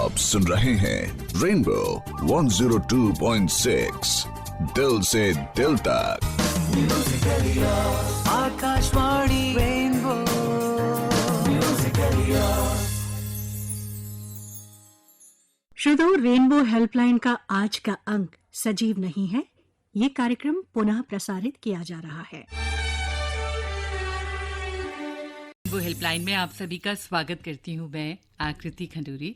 आप सुन रहे हैं रेनबो 102.6 दिल से दिल तक। आकाशवाणी रेनबो श्रोताओ, रेनबो हेल्पलाइन का आज का अंक सजीव नहीं है। ये कार्यक्रम पुनः प्रसारित किया जा रहा है। वो हेल्पलाइन में आप सभी का स्वागत करती हूँ मैं आकृति खंडूरी,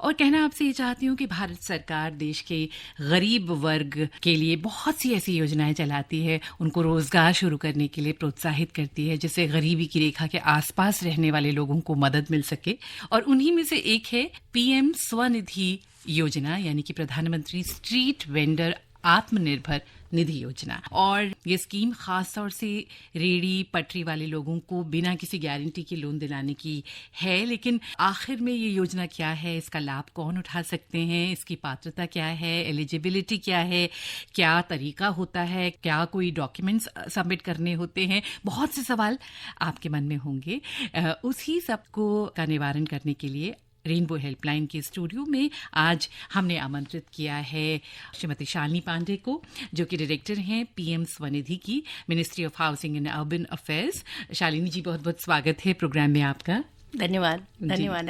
और कहना आपसे ये चाहती हूँ कि भारत सरकार देश के गरीब वर्ग के लिए बहुत सी ऐसी योजनाएं चलाती है, उनको रोजगार शुरू करने के लिए प्रोत्साहित करती है, जिससे गरीबी की रेखा के आसपास रहने वाले लोगों को मदद मिल सके। और उन्हीं में से एक है पीएम स्वनिधि योजना, यानी कि प्रधानमंत्री स्ट्रीट वेंडर आत्मनिर्भर निधि योजना। और ये स्कीम खास तौर से रेडी पटरी वाले लोगों को बिना किसी गारंटी के लोन दिलाने की है। लेकिन आखिर में ये योजना क्या है, इसका लाभ कौन उठा सकते हैं, इसकी पात्रता क्या है, एलिजिबिलिटी क्या है, क्या तरीका होता है, क्या कोई डॉक्यूमेंट्स सबमिट करने होते हैं, बहुत से सवाल आपके मन में होंगे। उसी सबको का निवारण करने के लिए रेनबो हेल्पलाइन के स्टूडियो में आज हमने आमंत्रित किया है श्रीमती शालिनी पांडे को, जो कि डायरेक्टर हैं पीएम स्वनिधि की, ministry of housing and urban affairs. Shalini ji, बहुत बहुत स्वागत है प्रोग्राम में आपका। धन्यवाद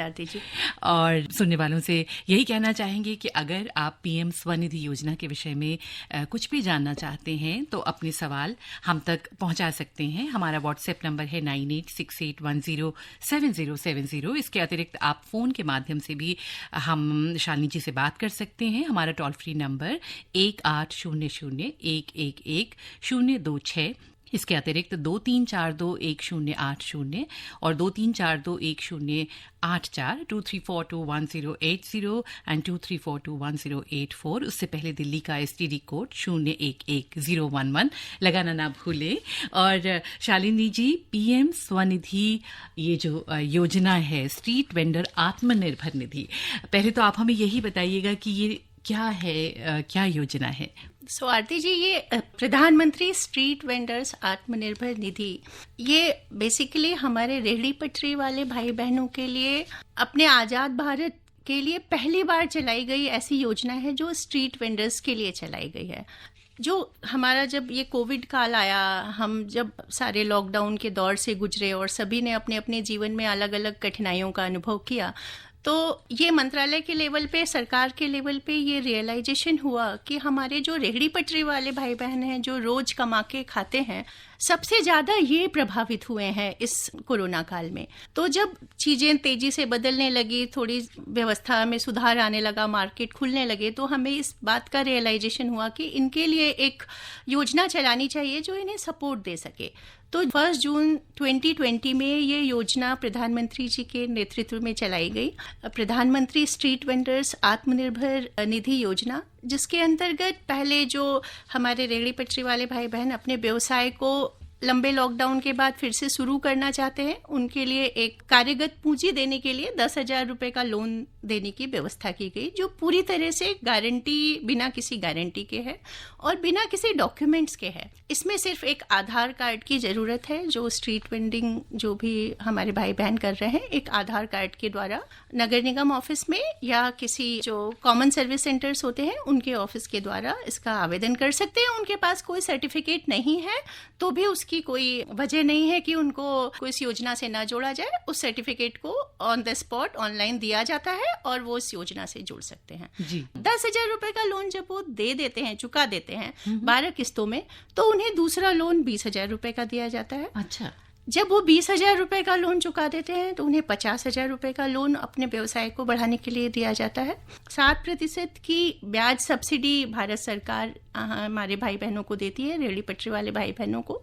आरती जी। और सुनने वालों से यही कहना चाहेंगे कि अगर आप पीएम स्वनिधि योजना के विषय में कुछ भी जानना चाहते हैं तो अपने सवाल हम तक पहुंचा सकते हैं। हमारा व्हाट्सएप नंबर है 9868107070। इसके अतिरिक्त आप फोन के माध्यम से भी हम शालिनी जी से बात कर सकते हैं। हमारा टोल फ्री नंबर 1800111026। इसके अतिरिक्त 23421080 और 23421084, 23421080 एंड 23421084। उससे पहले दिल्ली का STD कोड 011011 लगाना ना भूलें। और शालिनी जी, पीएम स्वनिधि ये जो योजना है, स्ट्रीट वेंडर आत्मनिर्भर निधि, पहले तो आप हमें यही बताइएगा कि ये क्या है, क्या योजना है। सो आरती जी, ये प्रधानमंत्री स्ट्रीट वेंडर्स आत्मनिर्भर निधि, ये बेसिकली हमारे रेहड़ी पटरी वाले भाई बहनों के लिए, अपने आजाद भारत के लिए पहली बार चलाई गई ऐसी योजना है जो स्ट्रीट वेंडर्स के लिए चलाई गई है। जो हमारा जब ये कोविड काल आया, हम जब सारे लॉकडाउन के दौर से गुजरे और सभी ने अपने अपने जीवन में अलग अलग कठिनाइयों का अनुभव किया, तो ये मंत्रालय के लेवल पे, सरकार के लेवल पे ये रियलाइजेशन हुआ कि हमारे जो रेहड़ी पटरी वाले भाई बहन हैं, जो रोज कमा के खाते हैं, सबसे ज्यादा ये प्रभावित हुए हैं इस कोरोना काल में। तो जब चीजें तेजी से बदलने लगी, थोड़ी व्यवस्था में सुधार आने लगा, मार्केट खुलने लगे, तो हमें इस बात का रियलाइजेशन हुआ कि इनके लिए एक योजना चलानी चाहिए जो इन्हें सपोर्ट दे सके। तो 1 जून 2020 में ये योजना प्रधानमंत्री जी के नेतृत्व में चलाई गई, प्रधानमंत्री स्ट्रीट वेंडर्स आत्मनिर्भर निधि योजना, जिसके अंतर्गत पहले जो हमारे रेहड़ी पटरी वाले भाई बहन अपने व्यवसाय को लंबे लॉकडाउन के बाद फिर से शुरू करना चाहते हैं, उनके लिए एक कार्यगत पूंजी देने के लिए 10,000 रुपए का लोन देने की व्यवस्था की गई, जो पूरी तरह से गारंटी, बिना किसी गारंटी के है और बिना किसी डॉक्यूमेंट्स के है। इसमें सिर्फ एक आधार कार्ड की जरूरत है। जो स्ट्रीट वेंडिंग जो भी हमारे भाई बहन कर रहे हैं, एक आधार कार्ड के द्वारा नगर निगम ऑफिस में या किसी जो कॉमन सर्विस सेंटर्स होते हैं उनके ऑफिस के द्वारा इसका आवेदन कर सकते हैं। उनके पास कोई सर्टिफिकेट नहीं है तो भी उसकी कोई वजह नहीं है कि उनको कोई इस योजना से ना जोड़ा जाए। उस सर्टिफिकेट को ऑन द स्पॉट ऑनलाइन दिया जाता है और वो इस योजना से जुड़ सकते हैं। 10,000 रुपए का लोन जब वो दे देते हैं, चुका देते हैं 12 किस्तों में, तो उन्हें दूसरा लोन 20,000 रुपए का दिया जाता है। अच्छा। जब वो 20,000 रुपए का लोन चुका देते हैं तो उन्हें 50,000 रुपए का लोन अपने व्यवसाय को बढ़ाने के लिए दिया जाता है। 7% की ब्याज सब्सिडी भारत सरकार हमारे भाई बहनों को देती है, रेहड़ी पटरी वाले भाई बहनों को।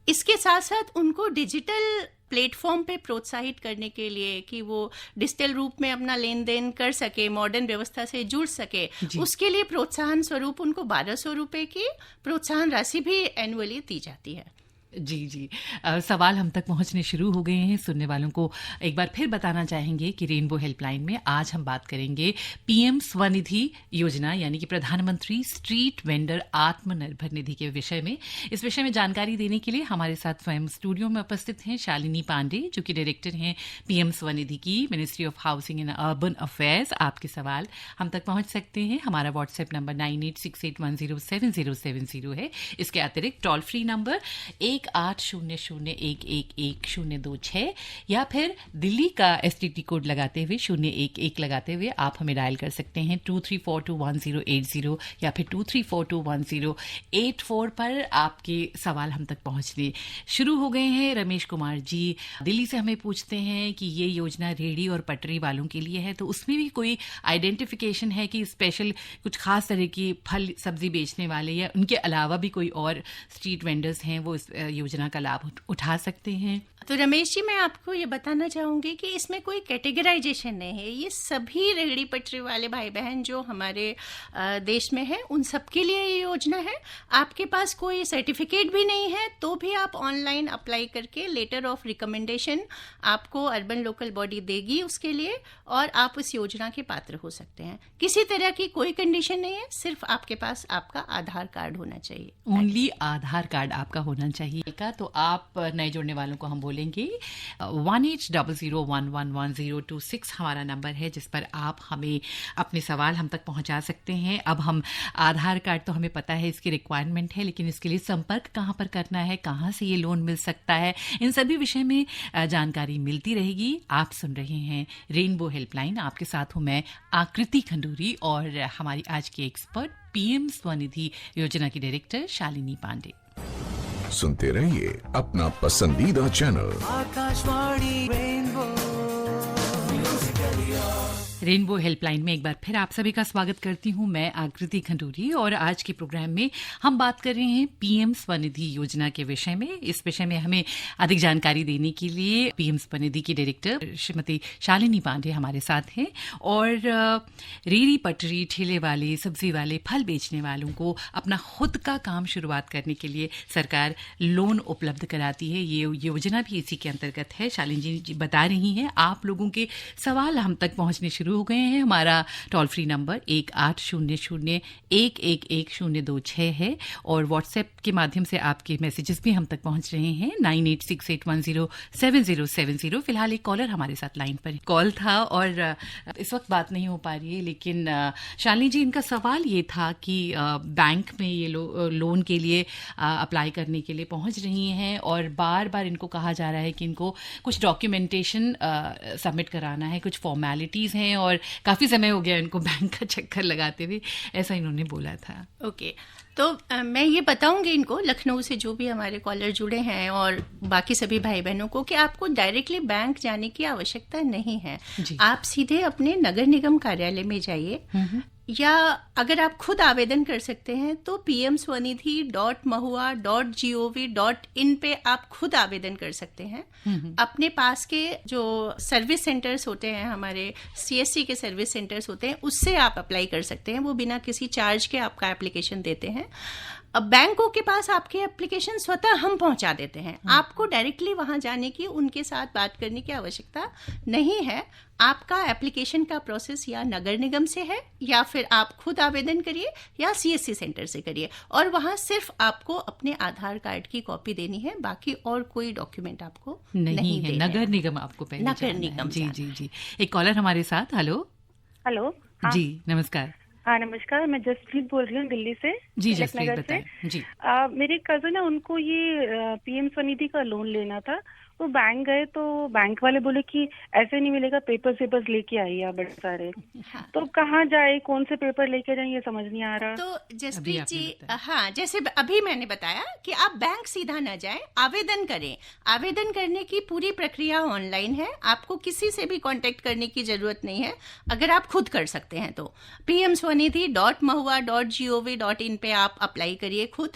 इसके साथ साथ उनको डिजिटल प्लेटफॉर्म पे प्रोत्साहित करने के लिए कि वो डिजिटल रूप में अपना लेन देन कर सके, मॉडर्न व्यवस्था से जुड़ सके, उसके लिए प्रोत्साहन स्वरूप उनको 1,200 रुपए की प्रोत्साहन राशि भी एनुअली दी जाती है। जी जी। सवाल हम तक पहुंचने शुरू हो गए हैं। सुनने वालों को एक बार फिर बताना चाहेंगे कि रेनबो हेल्पलाइन में आज हम बात करेंगे पीएम स्वनिधि योजना यानी कि प्रधानमंत्री स्ट्रीट वेंडर आत्मनिर्भर निधि के विषय में। इस विषय में जानकारी देने के लिए हमारे साथ स्वयं स्टूडियो में उपस्थित हैं शालिनी पांडे, जो कि डायरेक्टर हैं पीएम स्वनिधि की, ministry of housing and urban affairs. आपके सवाल हम तक पहुंच सकते हैं। हमारा व्हाट्सएप नंबर 9868107070 है। इसके अतिरिक्त टोल फ्री नंबर 1800111026 या फिर दिल्ली का STD कोड लगाते हुए 011 लगाते हुए आप हमें डायल कर सकते हैं 23421080 या फिर 23421084 पर। आपके सवाल हम तक पहुंचने शुरू हो गए हैं। रमेश कुमार जी दिल्ली से हमें पूछते हैं कि ये योजना रेहड़ी और पटरी वालों के लिए है, तो उसमें भी कोई आइडेंटिफिकेशन है कि स्पेशल कुछ खास तरह की फल सब्जी बेचने वाले या उनके अलावा भी कोई और स्ट्रीट वेंडर्स हैं वो इस योजना का लाभ उठा सकते हैं? तो रमेश जी, मैं आपको ये बताना चाहूंगी कि इसमें कोई कैटेगराइजेशन नहीं है। ये सभी रेहड़ी पटरी वाले भाई बहन जो हमारे देश में है उन सबके लिए ये योजना है। आपके पास कोई सर्टिफिकेट भी नहीं है तो भी आप ऑनलाइन अप्लाई करके लेटर ऑफ रिकमेंडेशन आपको अर्बन लोकल बॉडी देगी उसके लिए, और आप उस योजना के पात्र हो सकते हैं। किसी तरह की कोई कंडीशन नहीं है, सिर्फ आपके पास आपका आधार कार्ड होना चाहिए। ओनली आधार कार्ड आपका होना चाहिए। तो आप नए जुड़ने वालों को हम बोलेंगे 1800111026 हमारा नंबर है, जिस पर आप हमें अपने सवाल हम तक पहुंचा सकते हैं। अब हम आधार कार्ड तो हमें पता है इसकी रिक्वायरमेंट है, लेकिन इसके लिए संपर्क कहाँ पर करना है, कहाँ से ये लोन मिल सकता है, इन सभी विषय में जानकारी मिलती रहेगी। आप सुन रहे हैं रेनबो हेल्पलाइन। आपके साथ हूं मैं आकृति खंडूरी और हमारी आज की एक्सपर्ट पीएम स्वनिधि योजना की डायरेक्टर शालिनी पांडे। सुनते रहिए अपना पसंदीदा channel Akashvani rainbow. Rainbow helpline में एक बार फिर आप सभी का स्वागत करती हूं मैं आकृति खंडूरी, और आज के प्रोग्राम में हम बात कर रहे हैं पीएम स्वनिधि योजना के विषय में। इस विषय में हमें अधिक जानकारी देने के लिए पीएम स्वनिधि की डायरेक्टर श्रीमती शालिनी पांडे हमारे साथ हैं। और रेहड़ी पटरी, ठेले वाले, सब्जी वाले, फल बेचने वालों को अपना खुद का काम शुरुआत करने के लिए सरकार लोन उपलब्ध कराती है। ये योजना भी इसी के अंतर्गत है। शालिनी जी बता रही हैं। आप लोगों के सवाल हम तक पहुंचने शुरू हो गए हैं। हमारा टोल फ्री नंबर 1800111026 है और व्हाट्सएप के माध्यम से आपके मैसेजेस भी हम तक पहुंच रहे हैं 9868107070। फिलहाल एक कॉलर हमारे साथ लाइन पर कॉल था और इस वक्त बात नहीं हो पा रही है, लेकिन शालिनी जी, इनका सवाल ये था कि बैंक में ये लोन के लिए अप्लाई करने के लिए पहुंच रही हैं और बार बार इनको कहा जा रहा है कि इनको कुछ डॉक्यूमेंटेशन सबमिट कराना है, कुछ फॉर्मेलिटीज हैं और काफी समय हो गया इनको बैंक का चक्कर लगाते हुए, ऐसा इन्होंने बोला था। ओके, तो मैं ये बताऊंगी इनको, लखनऊ से जो भी हमारे कॉलर जुड़े हैं और बाकी सभी भाई बहनों को, कि आपको डायरेक्टली बैंक जाने की आवश्यकता नहीं है। आप सीधे अपने नगर निगम कार्यालय में जाइए, या अगर आप खुद आवेदन कर सकते हैं तो pmswanidhi.mahua.gov.in पे आप खुद आवेदन कर सकते हैं। अपने पास के जो सर्विस सेंटर्स होते हैं, हमारे CSC के सर्विस सेंटर्स होते हैं, उससे आप अप्लाई कर सकते हैं। वो बिना किसी चार्ज के आपका एप्लीकेशन देते हैं। अब बैंकों के पास आपके एप्लीकेशन स्वतः हम पहुंचा देते हैं। आपको डायरेक्टली वहां जाने की, उनके साथ बात करने की आवश्यकता नहीं है। आपका एप्लीकेशन का प्रोसेस या नगर निगम से है, या फिर आप खुद आवेदन करिए या CSC सेंटर से करिए, और वहां सिर्फ आपको अपने आधार कार्ड की कॉपी देनी है, बाकी और कोई डॉक्यूमेंट आपको नहीं है। नगर निगम आपको पहले नगर निगम। जी जी जी। एक कॉलर हमारे साथ। हेलो जी, नमस्कार। हाँ नमस्कार, मैं जसप्रीत बोल रही हूँ दिल्ली से। जी जसप्रीत, बताएं जी। मेरे कजन है, उनको ये पीएम स्वनिधि का लोन लेना था। तो बैंक गए तो बैंक वाले बोले कि ऐसे नहीं मिलेगा, पेपर्स लेके आइए आप बड़े सारे। तो कहाँ जाए, कौन से पेपर लेके जाए, ये समझ नहीं आ रहा। तो जसप्रीत जी, हाँ, जैसे अभी मैंने बताया कि आप बैंक सीधा न जाएं, आवेदन करें। आवेदन करने की पूरी प्रक्रिया ऑनलाइन है, आपको किसी से भी कांटेक्ट करने की जरूरत नहीं है अगर आप खुद कर सकते हैं तो। pmswanidhi.mahua.gov.in पे आप अप्लाई करिए खुद।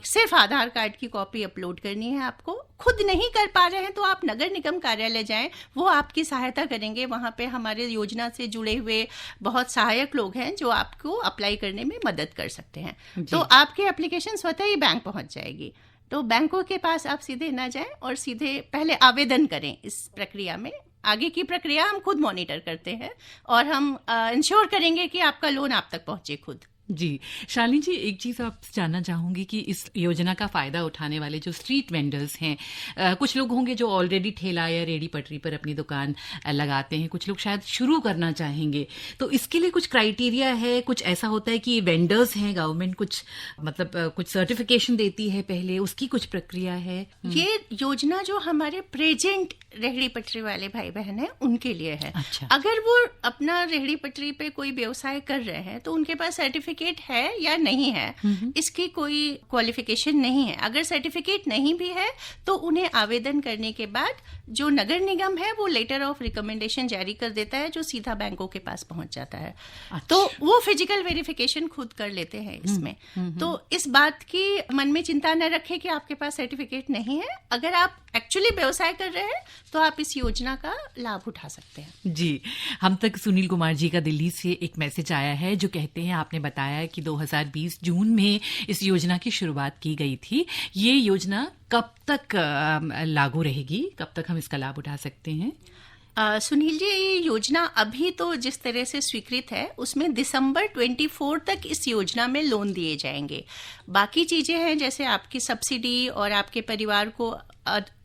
सिर्फ आधार कार्ड की कॉपी अपलोड करनी है आपको। खुद नहीं कर पा रहे हैं तो आप नगर निगम कार्यालय जाएं, वो आपकी सहायता करेंगे। वहां पे हमारे योजना से जुड़े हुए बहुत सहायक लोग हैं जो आपको अप्लाई करने में मदद कर सकते हैं। तो आपकी एप्लीकेशन स्वतः ही बैंक पहुंच जाएगी। तो बैंकों के पास आप सीधे ना जाएं और सीधे पहले आवेदन करें। इस प्रक्रिया में आगे की प्रक्रिया हम खुद मॉनिटर करते हैं और हम इंश्योर करेंगे कि आपका लोन आप तक पहुंचे खुद। जी शालिनी जी, एक चीज़ आपसे जानना चाहूँगी कि इस योजना का फ़ायदा उठाने वाले जो स्ट्रीट वेंडर्स हैं, कुछ लोग होंगे जो ऑलरेडी ठेला या रेडी पटरी पर अपनी दुकान लगाते हैं, कुछ लोग शायद शुरू करना चाहेंगे, तो इसके लिए कुछ क्राइटेरिया है, कुछ ऐसा होता है कि वेंडर्स हैं, गवर्नमेंट कुछ मतलब कुछ सर्टिफिकेशन देती है पहले, उसकी कुछ प्रक्रिया है? ये योजना जो हमारे प्रेजेंट रेहड़ी पटरी वाले भाई बहन हैं उनके लिए है। अच्छा। अगर वो अपना रेहड़ी पटरी पे कोई व्यवसाय कर रहे हैं तो उनके पास सर्टिफिकेट है या नहीं है, इसकी कोई क्वालिफिकेशन नहीं है। अगर सर्टिफिकेट नहीं भी है तो उन्हें आवेदन करने के बाद जो नगर निगम है वो लेटर ऑफ रिकमेंडेशन जारी कर देता है, जो सीधा बैंकों के पास पहुंच जाता है। अच्छा। तो वो फिजिकल वेरिफिकेशन खुद कर लेते हैं इसमें। तो इस बात की मन में चिंता न रखें कि आपके पास सर्टिफिकेट नहीं है। अगर आप एक्चुअली व्यवसाय कर रहे हैं तो आप इस योजना का लाभ उठा सकते हैं। जी, हम तक सुनील कुमार जी का दिल्ली से एक मैसेज आया है जो कहते हैं, आपने बताया कि 2020 जून में इस योजना की शुरुआत की गई थी। ये योजना कब तक लागू रहेगी, कब तक हम इसका लाभ उठा सकते हैं? सुनील जी, ये योजना अभी तो जिस तरह से स्वीकृत है उसमें दिसंबर 24 तक इस योजना में लोन दिए जाएंगे। बाकी चीजें हैं जैसे आपकी सब्सिडी और आपके परिवार को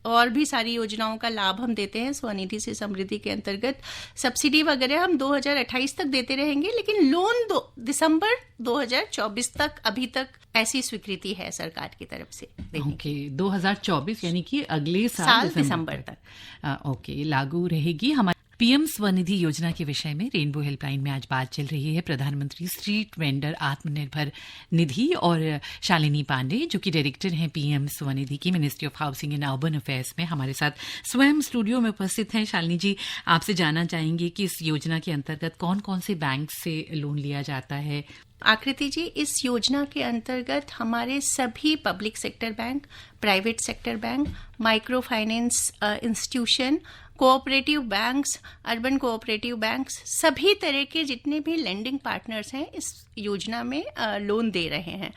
और भी सारी योजनाओं का लाभ हम देते हैं स्वनिधि से समृद्धि के अंतर्गत। सब्सिडी वगैरह हम 2028 तक देते रहेंगे, लेकिन लोन दिसंबर 2024 तक अभी तक ऐसी स्वीकृति है सरकार की तरफ से। ओके, 2024 यानी कि अगले साल दिसंबर तक ओके लागू रहेगी। हमारे पीएम स्वनिधि योजना के विषय में रेनबो हेल्पलाइन में आज बात चल रही है प्रधानमंत्री स्ट्रीट वेंडर आत्मनिर्भर निधि और शालिनी पांडे, जो कि डायरेक्टर हैं पीएम स्वनिधि की, ministry of housing and urban affairs में, हमारे साथ स्वयं स्टूडियो में उपस्थित हैं। शालिनी जी, आपसे जानना चाहेंगे कि इस योजना के अंतर्गत कौन कौन से बैंक से लोन लिया जाता है? आकृति जी, इस योजना के अंतर्गत हमारे सभी public sector bank, private sector bank, micro finance institution, cooperative banks, urban cooperative banks, सभी तरह के जितने भी लेंडिंग पार्टनर्स हैं इस योजना में लोन दे रहे हैं।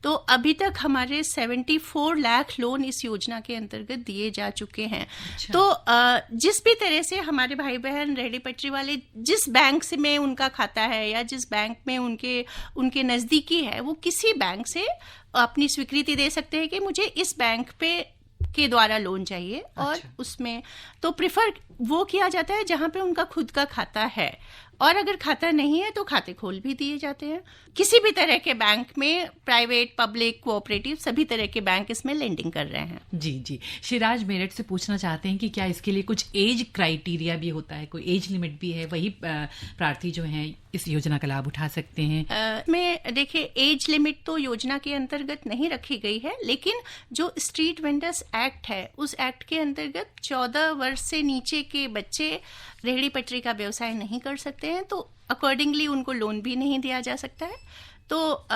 तो अभी तक हमारे 74 लाख लोन इस योजना के अंतर्गत दिए जा चुके हैं। अच्छा। तो जिस भी तरह से हमारे भाई बहन रेहड़ी पटरी वाले जिस बैंक से में उनका खाता है या जिस बैंक में उनके नजदीकी है, वो किसी बैंक से अपनी स्वीकृति दे सकते हैं कि मुझे इस बैंक के द्वारा लोन चाहिए। और अच्छा। उसमें तो प्रिफर वो किया जाता है जहां पे उनका खुद का खाता है, और अगर खाता नहीं है तो खाते खोल भी दिए जाते हैं। किसी भी तरह के बैंक में, प्राइवेट, पब्लिक, कोऑपरेटिव, सभी तरह के बैंक इसमें लेंडिंग कर रहे हैं। जी जी, शिराज मेरठ से पूछना चाहते हैं कि क्या इसके लिए कुछ एज क्राइटेरिया भी होता है, कोई एज लिमिट भी है? वही प्रार्थी जो हैं इस योजना का लाभ उठा सकते हैं? में देखिए, एज लिमिट तो योजना के अंतर्गत नहीं रखी गई है, लेकिन जो स्ट्रीट वेंडर्स एक्ट है उस एक्ट के अंतर्गत 14 वर्ष से नीचे के बच्चे रेहड़ी पटरी का व्यवसाय नहीं कर सकते हैं, तो अकॉर्डिंगली उनको लोन भी नहीं दिया जा सकता है। तो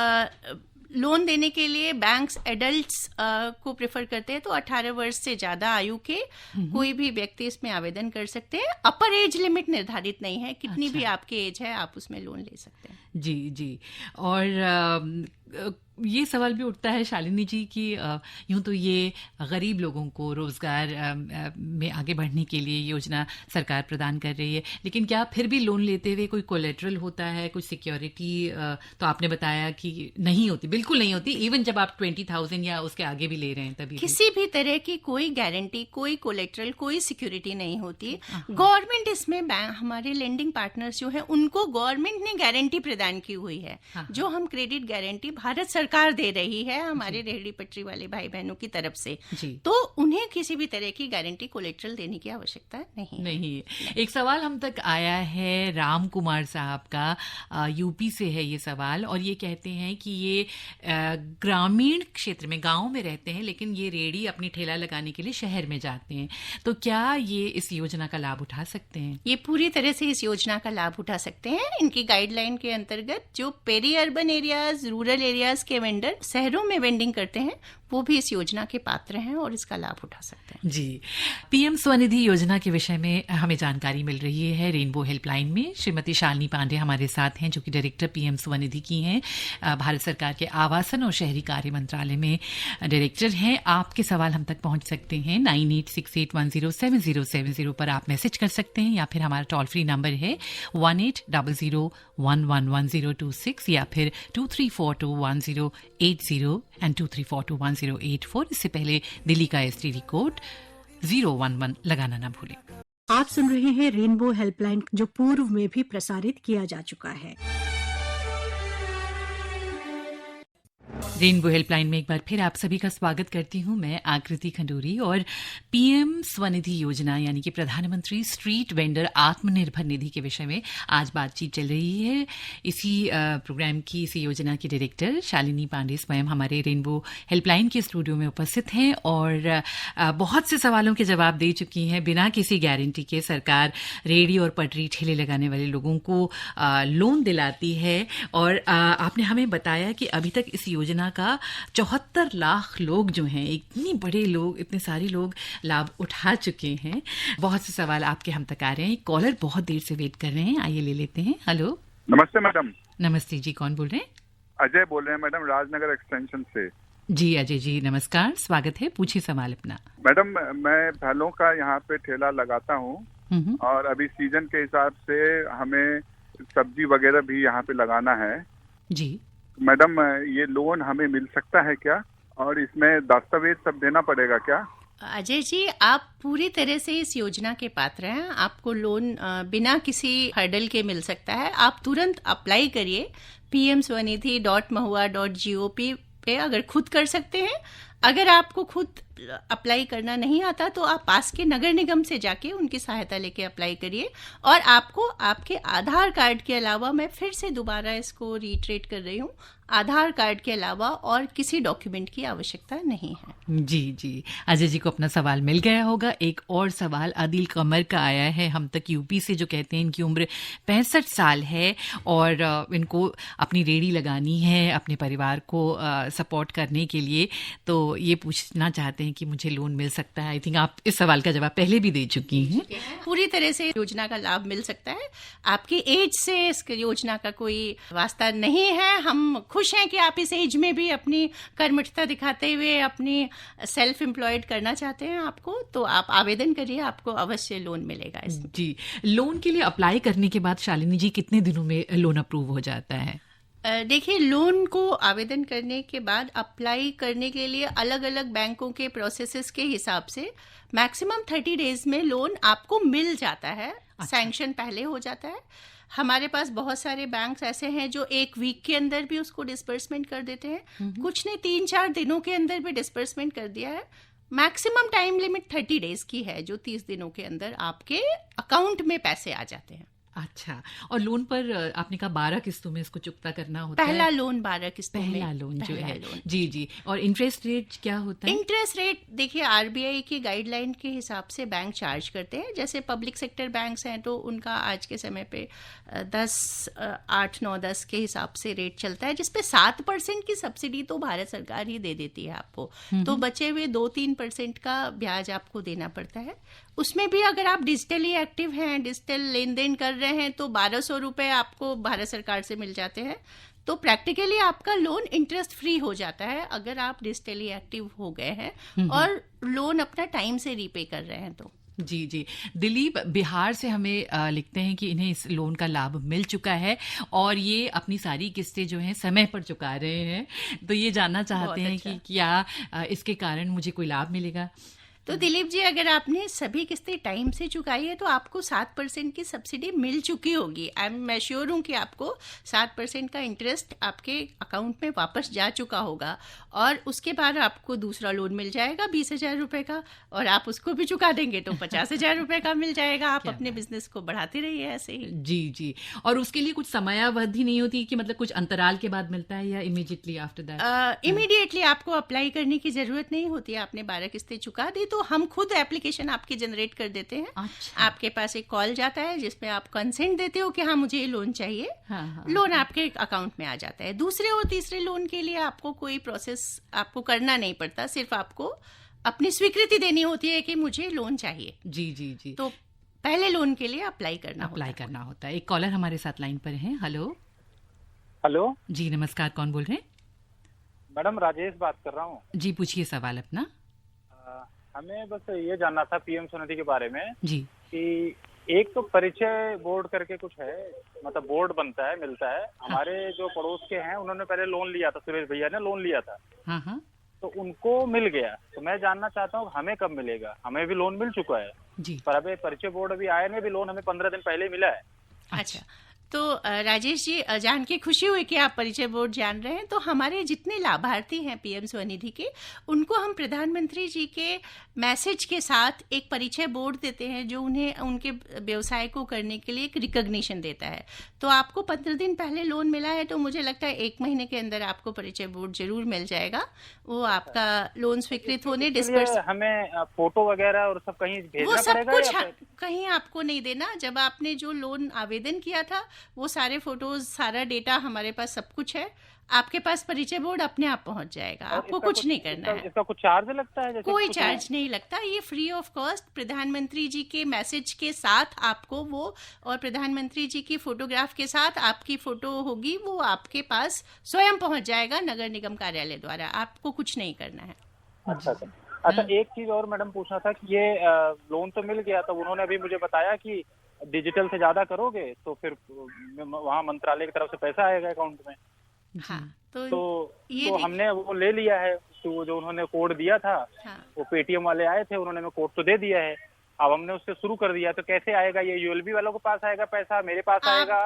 लोन देने के लिए बैंक्स एडल्ट्स को प्रेफर करते हैं, तो 18 वर्ष से ज्यादा आयु के कोई भी व्यक्ति इसमें आवेदन कर सकते हैं। अपर एज लिमिट निर्धारित नहीं है, कितनी भी आपकी एज है आप उसमें लोन ले सकते हैं। जी जी, और ये सवाल भी उठता है शालिनी जी कि यूं तो ये गरीब लोगों को रोजगार में आगे बढ़ने के लिए योजना सरकार प्रदान कर रही है, लेकिन क्या फिर भी लोन लेते हुए कोई कोलेटरल होता है, कुछ सिक्योरिटी? तो आपने बताया कि नहीं होती, बिल्कुल नहीं होती, इवन जब आप 20,000 या उसके आगे भी ले रहे हैं तभी किसी भी तरह की कोई गारंटी, कोई कोलेटरल, कोई सिक्योरिटी नहीं होती। गवर्नमेंट इसमें हमारे लेंडिंग पार्टनर्स जो है उनको गवर्नमेंट ने गारंटी प्रदान की हुई है। जो हम क्रेडिट गारंटी भारत सरकार दे रही है हमारे रेहड़ी पटरी वाले भाई बहनों की तरफ से, तो उन्हें किसी भी तरह की गारंटी कोलेटरल देने की आवश्यकता नहीं है। एक सवाल हम तक आया है राम कुमार साहब का, यूपी से है ये सवाल, और ये कहते हैं कि ये ग्रामीण क्षेत्र में, गांव में रहते हैं, लेकिन ये रेहड़ी अपनी ठेला लगाने के लिए शहर में जाते हैं, तो क्या ये इस योजना का लाभ उठा सकते हैं? ये पूरी तरह से इस योजना का लाभ उठा सकते हैं। इनकी गाइडलाइन के अंतर्गत जो peri urban areas, rural areas के वेंडर शहरों में वेंडिंग करते हैं वो भी इस योजना के पात्र हैं और इसका लाभ उठा सकते हैं। जी, पीएम स्वनिधि योजना के विषय में हमें जानकारी मिल रही है रेनबो हेल्पलाइन में। श्रीमती शालिनी पांडे हमारे साथ हैं, जो कि डायरेक्टर पीएम स्वनिधि की हैं, भारत सरकार के आवासन और शहरी कार्य मंत्रालय में डायरेक्टर हैं। आपके सवाल हम तक पहुंच सकते हैं 9868107070 पर आप मैसेज कर सकते हैं, या फिर हमारा टोल फ्री नंबर है 1800111026 या फिर 23421080 एंड 23421084। इससे पहले दिल्ली का एसटीडी कोड 011 लगाना ना भूलें। आप सुन रहे हैं रेनबो हेल्पलाइन, जो पूर्व में भी प्रसारित किया जा चुका है। रेनबो हेल्पलाइन में एक बार फिर आप सभी का स्वागत करती हूं मैं, आकृति खंडूरी। और पीएम स्वनिधि योजना यानी कि प्रधानमंत्री स्ट्रीट वेंडर आत्मनिर्भर निधि के विषय में आज बातचीत चल रही है। इसी प्रोग्राम की, इसी योजना की डायरेक्टर शालिनी पांडे स्वयं हमारे रेनबो हेल्पलाइन के स्टूडियो में उपस्थित हैं और बहुत से सवालों के जवाब दे चुकी हैं। बिना किसी गारंटी के सरकार रेहड़ी और पटरी ठेले लगाने वाले लोगों को लोन दिलाती है। और आपने हमें बताया कि अभी तक इस योजना का 74 लाख लोग जो हैं, इतनी बड़े लोग, इतने सारे लोग लाभ उठा चुके हैं। बहुत से सवाल आपके हम तक आ रहे हैं। कॉलर बहुत देर से वेट कर रहे हैं, आइए ले लेते हैं। हेलो, नमस्ते मैडम। नमस्ते जी, कौन बोल रहे हैं? अजय बोल रहे हैं मैडम, राजनगर एक्सटेंशन से। जी अजय जी, नमस्कार, स्वागत है, पूछिए सवाल अपना। मैडम, मैं फलों का यहाँ पे ठेला लगाता हूँ और अभी सीजन के हिसाब से हमें सब्जी वगैरह भी यहाँ पे लगाना है जी। मैडम, ये लोन हमें मिल सकता है क्या, और इसमें दस्तावेज सब देना पड़ेगा क्या? अजय जी, आप पूरी तरह से इस योजना के पात्र हैं। आपको लोन बिना किसी हर्डल के मिल सकता है। आप तुरंत अप्लाई करिए pmswanidhi.mahua.gop पे, अगर खुद कर सकते हैं। अगर आपको खुद अप्लाई करना नहीं आता तो आप पास के नगर निगम से जाके उनकी सहायता लेके अप्लाई करिए। और आपको आपके आधार कार्ड के अलावा, मैं फिर से दोबारा इसको रीट्रेट कर रही हूँ, आधार कार्ड के अलावा और किसी डॉक्यूमेंट की आवश्यकता नहीं है। जी जी, अजय जी को अपना सवाल मिल गया होगा। एक और सवाल आदिल कमर का आया है हम तक, यूपी से, जो कहते हैं इनकी उम्र 65 साल है और इनको अपनी रेहड़ी लगानी है अपने परिवार को सपोर्ट करने के लिए। तो ये पूछना चाहते हैं कि मुझे लोन मिल सकता है। आई थिंक आप इस सवाल का जवाब पहले भी दे चुकी हैं। पूरी तरह से योजना का लाभ मिल सकता है। आपकी एज से इस योजना का कोई वास्ता नहीं है। हम खुश हैं कि आप इस एज में भी अपनी कर्मठता दिखाते हुए अपनी सेल्फ एम्प्लॉयड करना चाहते हैं आपको, तो आप आवेदन करिए, आपको अवश्य लोन मिलेगा इसमें। जी, लोन के लिए अप्लाई करने के बाद शालिनी जी कितने दिनों में लोन अप्रूव हो जाता है? देखिए, लोन को आवेदन करने के बाद अप्लाई करने के लिए अलग अलग बैंकों के प्रोसेसेस के हिसाब से मैक्सिमम 30 डेज में लोन आपको मिल जाता है। अच्छा। सैंक्शन पहले हो जाता है। हमारे पास बहुत सारे बैंक्स ऐसे हैं जो 1 वीक के अंदर भी उसको डिस्पर्समेंट कर देते हैं। कुछ ने 3-4 दिनों के अंदर भी डिस्पर्समेंट कर दिया है। मैक्सिमम टाइम लिमिट 30 डेज की है, जो 30 दिनों के अंदर आपके अकाउंट में पैसे आ जाते हैं। अच्छा, और लोन पर आपने कहा 12 किस्तों में इसको चुकता करना होता है? पहला लोन 12 किस्तों में। पहला लोन जो है लोन। जी जी। और इंटरेस्ट रेट क्या होता है? इंटरेस्ट रेट देखिए, आरबीआई की गाइडलाइन के हिसाब से बैंक चार्ज करते हैं। जैसे पब्लिक सेक्टर बैंक्स हैं तो उनका आज के समय पे 8-9-10 के हिसाब से रेट चलता है, जिसपे 7% की सब्सिडी तो भारत सरकार ही दे देती है आपको। तो बचे हुए 2-3% का ब्याज आपको देना पड़ता है। उसमें भी अगर आप डिजिटली एक्टिव हैं, डिजिटल लेन देन कर रहे हैं, तो 1200 रुपये आपको भारत सरकार से मिल जाते हैं। तो प्रैक्टिकली आपका लोन इंटरेस्ट फ्री हो जाता है अगर आप डिजिटली एक्टिव हो गए हैं और लोन अपना टाइम से रीपे कर रहे हैं तो। जी जी। दिलीप बिहार से हमें लिखते हैं कि इन्हें इस लोन का लाभ मिल चुका है और ये अपनी सारी किस्तें जो हैं समय पर चुका रहे हैं। तो ये जानना चाहते हैं कि क्या इसके कारण मुझे कोई लाभ मिलेगा? तो दिलीप जी, अगर आपने सभी किस्तें टाइम से चुकाई है तो आपको 7% की सब्सिडी मिल चुकी होगी। मैं श्योर हूँ कि आपको 7% का इंटरेस्ट आपके अकाउंट में वापस जा चुका होगा और उसके बाद आपको दूसरा लोन मिल जाएगा 20,000 रुपये का, और आप उसको भी चुका देंगे तो 50,000 रुपये का मिल जाएगा। आप अपने बिजनेस को बढ़ाते रहिए ऐसे ही। जी जी। और उसके लिए कुछ समयावधि नहीं होती कि मतलब कुछ अंतराल के बाद मिलता है या इमीडिएटली आफ्टर दैट? इमीडिएटली आपको अप्लाई करने की जरूरत नहीं होती। आपने 12 किस्तें चुका दी तो हम खुद एप्लीकेशन आपकी जनरेट कर देते हैं। अच्छा। आपके पास एक कॉल जाता है जिसमें आप कंसेंट देते हो कि हाँ मुझे ये लोन चाहिए। हाँ, लोन आपके अकाउंट में आ जाता है। दूसरे और तीसरे लोन के लिए आपको कोई प्रोसेस आपको करना नहीं पड़ता, सिर्फ आपको अपनी स्वीकृति देनी होती है कि मुझे लोन चाहिए। जी जी जी। तो पहले लोन के लिए अप्लाई करना होता है। एक कॉलर हमारे साथ लाइन पर है। हेलो। हेलो जी नमस्कार, कौन बोल रहे हैं? मैडम, राजेश बात कर रहा हूँ। जी पूछिए सवाल अपना। हमें बस ये जानना था पीएम स्वनिधि के बारे में जी। कि एक तो परिचय बोर्ड करके कुछ है, मतलब बोर्ड बनता है, मिलता है। हमारे जो पड़ोस के हैं उन्होंने पहले लोन लिया था, सुरेश भैया ने लोन लिया था। हाँ हाँ। तो उनको मिल गया, तो मैं जानना चाहता हूँ हमें कब मिलेगा। हमें भी लोन मिल चुका है जी, पर अभी परिचय बोर्ड अभी आया नहीं, भी लोन हमें 15 दिन पहले मिला है। अच्छा, तो राजेश जी, जान के खुशी हुई कि आप परिचय बोर्ड जान रहे हैं। तो हमारे जितने लाभार्थी हैं पीएम स्वनिधि के, उनको हम प्रधानमंत्री जी के मैसेज के साथ एक परिचय बोर्ड देते हैं जो उन्हें उनके व्यवसाय को करने के लिए एक रिकॉग्निशन देता है। तो आपको 15 दिन पहले लोन मिला है, तो मुझे लगता है 1 महीने के अंदर आपको परिचय बोर्ड जरूर मिल जाएगा। वो आपका लोन स्वीकृत होने डिस्पर्स, हमें फोटो वगैरह और सब कहीं भेजना वो सब पड़ेगा कुछ कहीं आपको नहीं देना। जब आपने जो लोन आवेदन किया था वो सारे फोटोज, सारा डेटा हमारे पास सब कुछ है। आपके पास परिचय बोर्ड अपने आप पहुंच जाएगा, आपको कुछ नहीं करना है। इसका कुछ चार्ज लगता है? कोई चार्ज नहीं लगता, ये फ्री ऑफ कॉस्ट प्रधानमंत्री जी के मैसेज के साथ आपको वो, और प्रधानमंत्री जी की फोटोग्राफ के साथ आपकी फोटो होगी, वो आपके पास स्वयं पहुंच जाएगा नगर निगम कार्यालय द्वारा। आपको कुछ नहीं करना है। अच्छा, एक चीज और मैडम पूछना था कि ये लोन तो मिल गया, तो उन्होंने अभी मुझे बताया कि डिजिटल से ज्यादा करोगे तो फिर वहाँ मंत्रालय की तरफ से पैसा आएगा अकाउंट में। हाँ, तो हमने वो ले लिया है। तो जो उन्होंने कोड दिया था, हाँ, वो पेटीएम वाले आए थे, उन्होंने कोड तो दे दिया है। अब हमने उससे शुरू कर दिया, तो कैसे आएगा ये? यूएलबी वालों के पास आएगा पैसा, मेरे पास आएगा?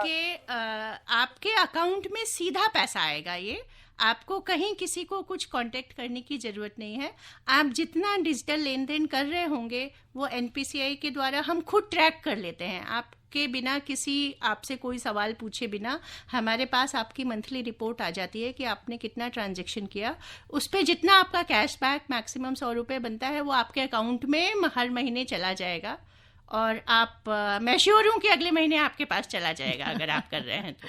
आपके अकाउंट में सीधा पैसा आएगा। ये आपको कहीं किसी को कुछ कांटेक्ट करने की जरूरत नहीं है। आप जितना डिजिटल लेन देन कर रहे होंगे वो एनपीसीआई के द्वारा हम खुद ट्रैक कर लेते हैं। आपके बिना किसी आपसे कोई सवाल पूछे बिना हमारे पास आपकी मंथली रिपोर्ट आ जाती है कि आपने कितना ट्रांजैक्शन किया। उस पर जितना आपका कैशबैक मैक्सिमम 100 रुपये बनता है वो आपके अकाउंट में हर महीने चला जाएगा। और आप, मैं श्योर हूँ कि अगले महीने आपके पास चला जाएगा अगर आप कर रहे हैं तो।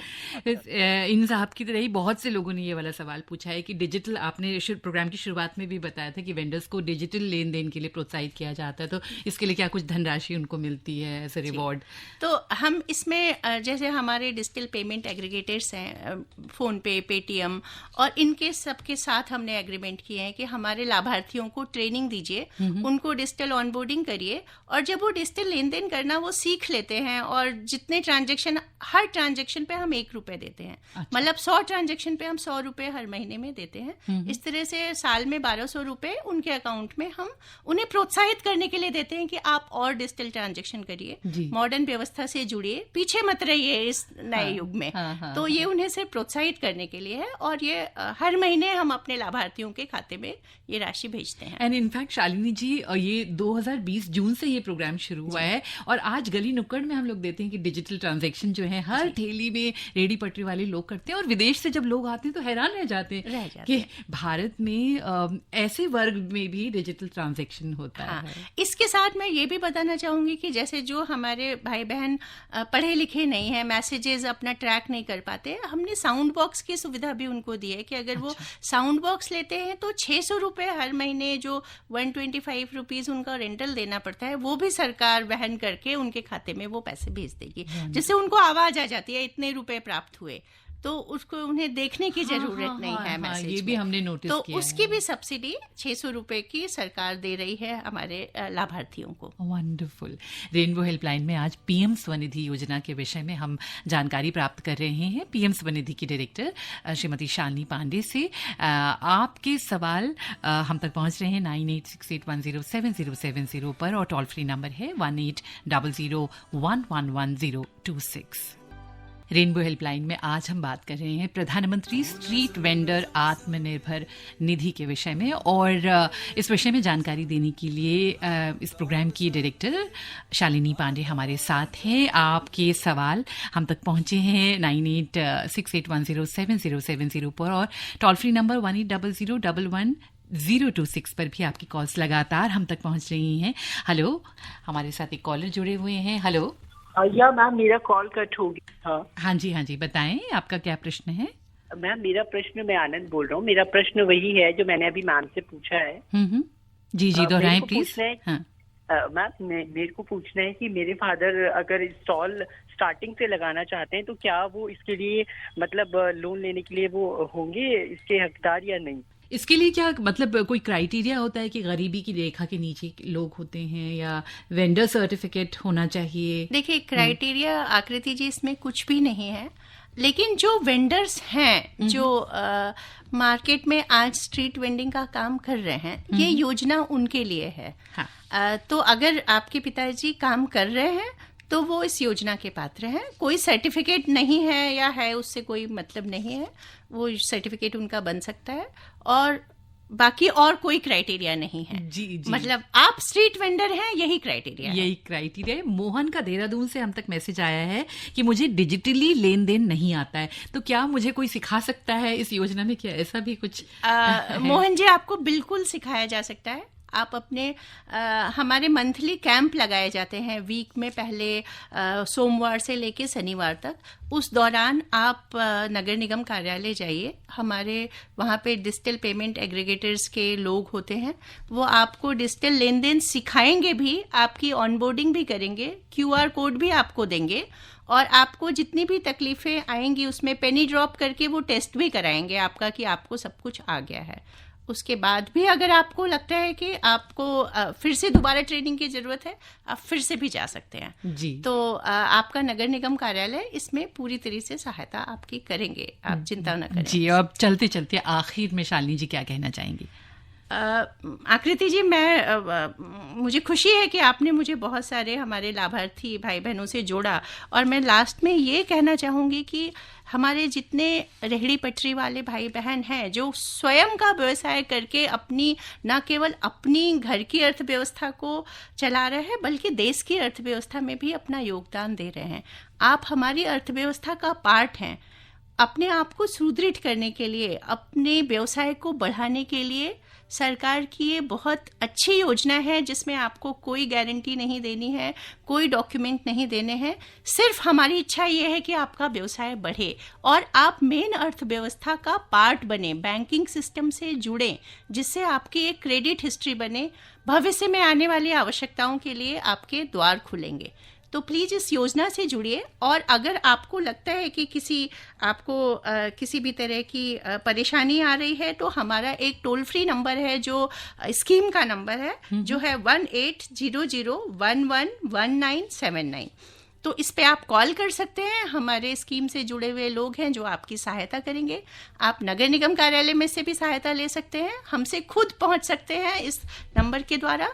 इन साहब की तरह ही बहुत से लोगों ने ये वाला सवाल पूछा है कि डिजिटल, आपने प्रोग्राम की शुरुआत में भी बताया था कि वेंडर्स को डिजिटल लेन देन के लिए प्रोत्साहित किया जाता है, तो इसके लिए क्या कुछ धनराशि उनको मिलती है एज ए रिवॉर्ड? तो हम इसमें, जैसे हमारे डिजिटल पेमेंट एग्रीगेटर्स हैं, फोन पे, पेटीएम, और इनके सबके साथ हमने एग्रीमेंट किए हैं कि हमारे लाभार्थियों को ट्रेनिंग दीजिए, उनको डिजिटल ऑनबोर्डिंग करिए, और जब वो डिजिटल लेन देन करना वो सीख लेते हैं, और जितने ट्रांजैक्शन, हर ट्रांजैक्शन पे हम 1 रुपए देते हैं। अच्छा। मतलब 100 ट्रांजैक्शन पे हम 100 रुपए हर महीने में देते हैं। इस तरह से साल में 1200 रुपए उनके अकाउंट में हम उन्हें प्रोत्साहित करने के लिए देते हैं कि आप और डिजिटल ट्रांजैक्शन करिए, मॉडर्न व्यवस्था से जुड़िए, पीछे मत रहिए इस नए युग में। तो ये उन्हें सिर्फ प्रोत्साहित करने के लिए है, और ये हर महीने हम अपने लाभार्थियों के खाते में ये राशि भेजते हैं। एंड इनफैक्ट शालिनी जी, ये 2020 जून से ये प्रोग्राम शुरू हुआ है, और आज गली नुक्कड़ में हम लोग देते हैं कि डिजिटल ट्रांजैक्शन जो है हर ठेली में रेडी पटरी वाले लोग करते हैं, और विदेश से जब लोग आते हैं तो हैरान रह जाते हैं कि भारत में ऐसे वर्ग में भी डिजिटल ट्रांजैक्शन होता है। इसके साथ मैं ये भी बताना चाहूंगी कि जैसे जो हमारे भाई बहन पढ़े लिखे नहीं है, मैसेजेस अपना ट्रैक नहीं कर पाते, हमने साउंड बॉक्स की सुविधा भी उनको दी है कि अगर वो साउंड बॉक्स लेते हैं तो 600 रुपए हर महीने, जो 125 रुपीज उनका रेंटल देना पड़ता है, वो भी सरकार वहन करके उनके खाते में वो पैसे भेज देगी, जिससे उनको आवाज आ जाती है इतने रुपए प्राप्त हुए। तो उसको उन्हें देखने की जरूरत नहीं है मैसेज ये भी हमने नोटिस तो किया उसकी भी सब्सिडी 600 रुपए की सरकार दे रही है हमारे लाभार्थियों को। वंडरफुल। रेनबो हेल्पलाइन में आज पीएम स्वनिधि योजना के विषय में हम जानकारी प्राप्त कर रहे हैं पीएम स्वनिधि की डायरेक्टर श्रीमती शालिनी पांडे से। आपके सवाल हम तक पहुंच रहे हैं 9868107070 पर, और टोल फ्री नंबर है 1800111026। रेनबो हेल्पलाइन में आज हम बात कर रहे हैं प्रधानमंत्री स्ट्रीट वेंडर आत्मनिर्भर निधि के विषय में, और इस विषय में जानकारी देने के लिए इस प्रोग्राम की डायरेक्टर शालिनी पांडे हमारे साथ हैं। आपके सवाल हम तक पहुंचे हैं 9868107070 पर, और टोल फ्री नंबर 180011 026 पर भी आपकी कॉल्स लगातार हम तक पहुंच रही हैं। हेलो, हमारे साथ एक कॉलर जुड़े हुए हैं। हेलो। या मैम, मेरा कॉल कट हो गया था। हाँ जी, बताएं आपका क्या प्रश्न है। मैम, मेरा प्रश्न, मैं आनंद बोल रहा हूँ, मेरा प्रश्न वही है जो मैंने अभी मैम से पूछा है। जी दोहराएं प्लीज। मैम, मेरे को पूछना है कि मेरे फादर अगर स्टॉल स्टार्टिंग से लगाना चाहते हैं तो क्या वो इसके लिए मतलब लोन लेने के लिए वो होंगे इसके हकदार या नहीं? इसके लिए क्या मतलब कोई क्राइटेरिया होता है कि गरीबी की रेखा के नीचे लोग होते हैं या वेंडर सर्टिफिकेट होना चाहिए? देखिए, क्राइटेरिया आकृति जी इसमें कुछ भी नहीं है, लेकिन जो वेंडर्स हैं जो मार्केट में आज स्ट्रीट वेंडिंग का काम कर रहे हैं, ये योजना उनके लिए है। हाँ। तो अगर आपके पिताजी काम कर रहे हैं तो वो इस योजना के पात्र हैं। कोई सर्टिफिकेट नहीं है या है उससे कोई मतलब नहीं है, वो सर्टिफिकेट उनका बन सकता है और बाकी और कोई क्राइटेरिया नहीं है। जी। मतलब आप स्ट्रीट वेंडर हैं, यही क्राइटेरिया है। मोहन का देहरादून से हम तक मैसेज आया है कि मुझे डिजिटली लेन देन नहीं आता है, तो क्या मुझे कोई सिखा सकता है इस योजना में? क्या ऐसा भी कुछ मोहन जी, आपको बिल्कुल सिखाया जा सकता है। आप अपने हमारे मंथली कैंप लगाए जाते हैं वीक में, पहले सोमवार से लेके शनिवार तक। उस दौरान आप नगर निगम कार्यालय जाइए, हमारे वहाँ पे डिजिटल पेमेंट एग्रीगेटर्स के लोग होते हैं, वो आपको डिजिटल लेन देन सिखाएंगे भी, आपकी ऑनबोर्डिंग भी करेंगे, QR कोड भी आपको देंगे और आपको जितनी भी तकलीफें आएंगी उसमें पेनी ड्रॉप करके वो टेस्ट भी कराएंगे आपका कि आपको सब कुछ आ गया है। उसके बाद भी अगर आपको लगता है कि आपको फिर से दोबारा ट्रेनिंग की जरूरत है, आप फिर से भी जा सकते हैं जी। तो आपका नगर निगम कार्यालय इसमें पूरी तरह से सहायता आपकी करेंगे, आप चिंता न करें जी। अब चलते चलते आखिर में शालिनी जी क्या कहना चाहेंगी? आकृति जी, मुझे खुशी है कि आपने मुझे बहुत सारे हमारे लाभार्थी भाई बहनों से जोड़ा और मैं लास्ट में ये कहना चाहूँगी कि हमारे जितने रेहड़ी पटरी वाले भाई बहन हैं जो स्वयं का व्यवसाय करके अपनी न केवल अपनी घर की अर्थव्यवस्था को चला रहे हैं बल्कि देश की अर्थव्यवस्था में भी अपना योगदान दे रहे हैं, आप हमारी अर्थव्यवस्था का पार्ट हैं। अपने आप को सुदृढ़ करने के लिए, अपने व्यवसाय को बढ़ाने के लिए सरकार की ये बहुत अच्छी योजना है जिसमें आपको कोई गारंटी नहीं देनी है, कोई डॉक्यूमेंट नहीं देने हैं। सिर्फ हमारी इच्छा ये है कि आपका व्यवसाय बढ़े और आप मेन अर्थव्यवस्था का पार्ट बने, बैंकिंग सिस्टम से जुड़ें, जिससे आपकी एक क्रेडिट हिस्ट्री बने, भविष्य में आने वाली आवश्यकताओं के लिए आपके द्वार खुलेंगे। तो प्लीज़ इस योजना से जुड़िए और अगर आपको लगता है कि किसी भी तरह की परेशानी आ रही है तो हमारा एक टोल फ्री नंबर है जो स्कीम का नंबर है, जो है 1800111979। तो इस पे आप कॉल कर सकते हैं। हमारे स्कीम से जुड़े हुए लोग हैं जो आपकी सहायता करेंगे। आप नगर निगम कार्यालय में से भी सहायता ले सकते हैं, हमसे खुद पहुंच सकते हैं इस नंबर के द्वारा।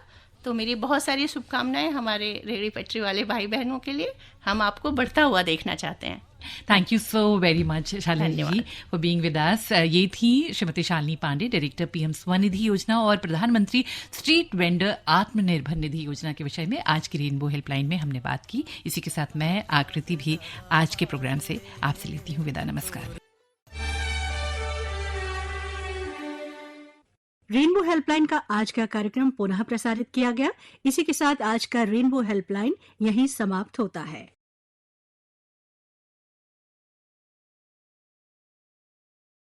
तो मेरी बहुत सारी शुभकामनाएं हमारे रेहड़ी पटरी वाले भाई बहनों के लिए, हम आपको बढ़ता हुआ देखना चाहते हैं। Thank you so very much Shalini ji for being with us. ये थी श्रीमती शालिनी पांडे, डायरेक्टर PM स्वनिधि योजना और प्रधानमंत्री स्ट्रीट वेंडर आत्मनिर्भर निधि योजना के विषय में आज की रेनबो हेल्पलाइन में हमने बात की। इसी के साथ मैं आकृति भी आज के प्रोग्राम से आपसे लेती हूँ विदा। नमस्कार। रेनबो हेल्पलाइन का आज का कार्यक्रम पुनः प्रसारित किया गया। इसी के साथ आज का रेनबो हेल्पलाइन यहीं समाप्त होता है।